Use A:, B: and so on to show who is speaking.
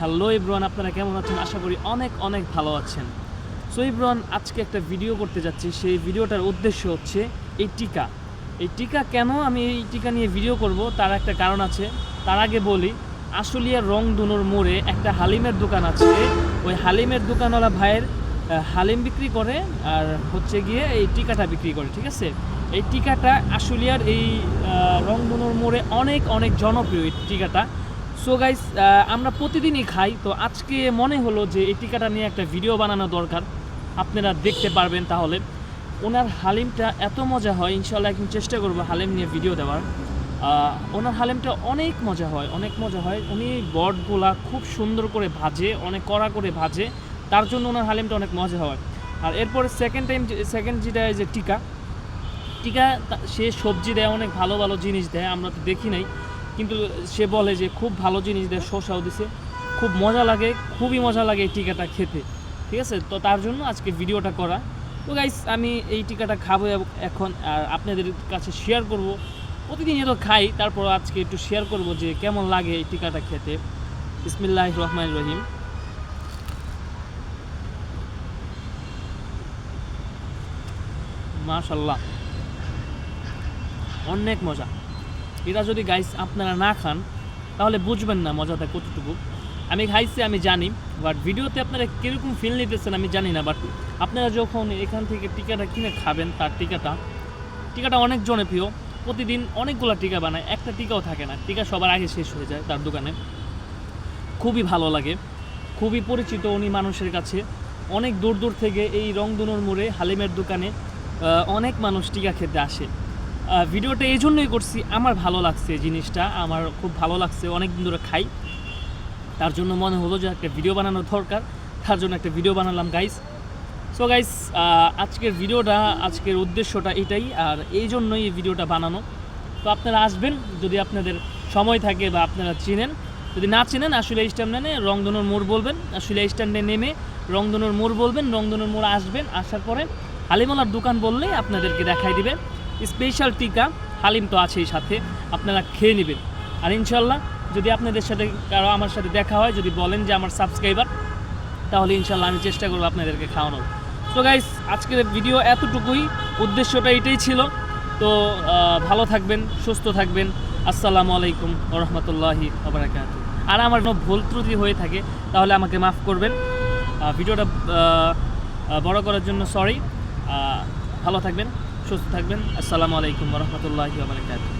A: Hello everyone, আপনারা কেমন আছেন? আশা করি অনেক অনেক ভালো আছেন। সো এভরিওয়ান, আজকে একটা ভিডিও করতে যাচ্ছি। সেই ভিডিওটার উদ্দেশ্য হচ্ছে এই টিকা কেন আমি এই টিকা নিয়ে ভিডিও করব তার একটা কারণ আছে। তার আগে বলি, আশুলিয়ার রংধনুর মোড়ে একটা হালিমের দোকান আছে। ওই হালিমের দোকানওয়ালা ভাইয়ের হালিম বিক্রি করে আর হচ্ছে গিয়ে এই টিকাটা বিক্রি করে, ঠিক আছে? এই টিকাটা আশুলিয়ার এই রংধনুর মোড়ে অনেক অনেক জনপ্রিয় এই টিকাটা। সো গাইস, আমরা প্রতিদিনই খাই, তো আজকে মনে হলো যে এই টিকাটা নিয়ে একটা ভিডিও বানানো দরকার। আপনারা দেখতে পারবেন তাহলে। ওনার হালিমটা এত মজা হয়, ইনশাল্লাহ একদিন চেষ্টা করবো হালিম নিয়ে ভিডিও দেওয়ার। ওনার হালিমটা অনেক মজা হয়। উনি বটগুলা খুব সুন্দর করে ভাজে, অনেক কড়া করে ভাজে, তার জন্য ওনার হালিমটা অনেক মজা হয়। আর এরপরে সেকেন্ড যেটা যে টিকা সে সবজি দেয়, অনেক ভালো ভালো জিনিস দেয়, আমরা তো দেখি নাই, কিন্তু সে বলে যে খুব ভালো জিনিস দেয়, শসাও দিছে, খুব মজা লাগে, খুবই মজা লাগে এই টিকাটা খেতে, ঠিক আছে? তো তার জন্য আজকে ভিডিওটা করা। তো গাইস, আমি এই টিকাটা খাবো এখন, আর আপনাদের কাছে শেয়ার করব। প্রতিদিনই তো খাই, তারপর আজকে একটু শেয়ার করব যে কেমন লাগে এই টিকাটা খেতে। বিসমিল্লাহির রহমানির রহিম। মাশাআল্লাহ, অনেক মজা। এটা যদি গাইস আপনারা না খান তাহলে বুঝবেন না মজাটা কতটুকু। আমি খাইছি, আমি জানি, বাট ভিডিওতে আপনারা কীরকম ফিল নিতেছেন আমি জানি না। বাট আপনারা যখন এখান থেকে টিকাটা কিনে খাবেন, তার টিকাটা অনেক জনপ্রিয়। প্রতিদিন অনেকগুলো টিকা বানায়, একটা টিকাও থাকে না। টিকা সবার আগে শেষ হয়ে যায় তার দোকানে। খুবই ভালো লাগে, খুবই পরিচিত উনি মানুষের কাছে। অনেক দূর দূর থেকে এই রংধনুর মোড়ে হালিমের দোকানে অনেক মানুষ টিকা খেতে আসে। ভিডিওটা এই জন্যই করছি, আমার ভালো লাগছে জিনিসটা, আমার খুব ভালো লাগছে, অনেক দিন ধরে খাই, তার জন্য মনে হলো যে একটা ভিডিও বানানোর দরকার, তার জন্য একটা ভিডিও বানালাম গাইস। সো গাইস, আজকের উদ্দেশ্যটা এটাই, আর এই জন্যই এই ভিডিওটা বানানো। তো আপনারা আসবেন যদি আপনাদের সময় থাকে বা আপনারা চিনেন। যদি না চিনেন, আশুলিয়া স্ট্যান্ডে রংধনুর মোড় বলবেন, আশুলিয়া স্ট্যান্ডে নেমে রংধনুর মোড় বলবেন, রংধনুর মোড় আসবেন, আসার পরে হালিমওয়ালার দোকান বললেই আপনাদেরকে দেখাই দিবে। স্পেশাল টিকা হালিম তো আছেই সাথে, আপনারা খেয়ে নেবেন। আর ইনশাল্লাহ যদি আপনাদের সাথে কারো আমার সাথে দেখা হয়, যদি বলেন যে আমার সাবস্ক্রাইবার, তাহলে ইনশাল্লাহ আমি চেষ্টা করবো আপনাদেরকে খাওয়ানোর। তো গাইস, আজকের ভিডিও এতটুকুই, উদ্দেশ্যটা এটাই ছিল। তো ভালো থাকবেন, সুস্থ থাকবেন। আসসালামু আলাইকুম ওয়া রাহমাতুল্লাহি ওয়া বারাকাতুহু। আর আমার কোনো ভুল ত্রুটি হয়ে থাকে তাহলে আমাকে মাফ করবেন। ভিডিওটা বড় করার জন্য সরি। ভালো থাকবেন, সুস্থ থাকবেন। আসসালামু আলাইকুম ওয়া রাহমাতুল্লাহি ওয়া বারাকাতুহু।